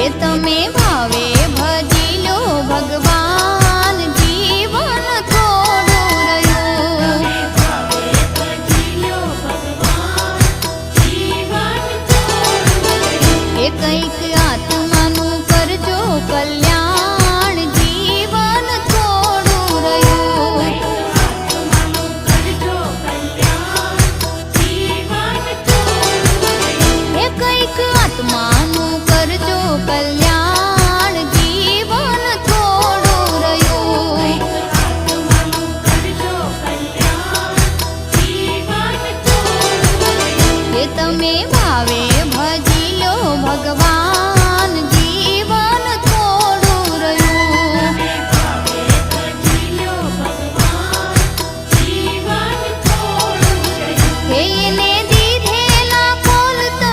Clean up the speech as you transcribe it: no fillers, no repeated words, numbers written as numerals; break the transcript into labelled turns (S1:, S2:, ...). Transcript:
S1: એ તમે ભાવે ભજી લો ભગવાન, જીવન થોડું રહ્યું. એ કંઈક આત્માનું કરજો કલ્યાણ, જીવન થોડું રહ્યું. એ કંઈક આત્માનું કરજો કલ્યાણ, જીવન થોડું રહ્યું. એ તમે ભાવે ભજી લો ભગવાન.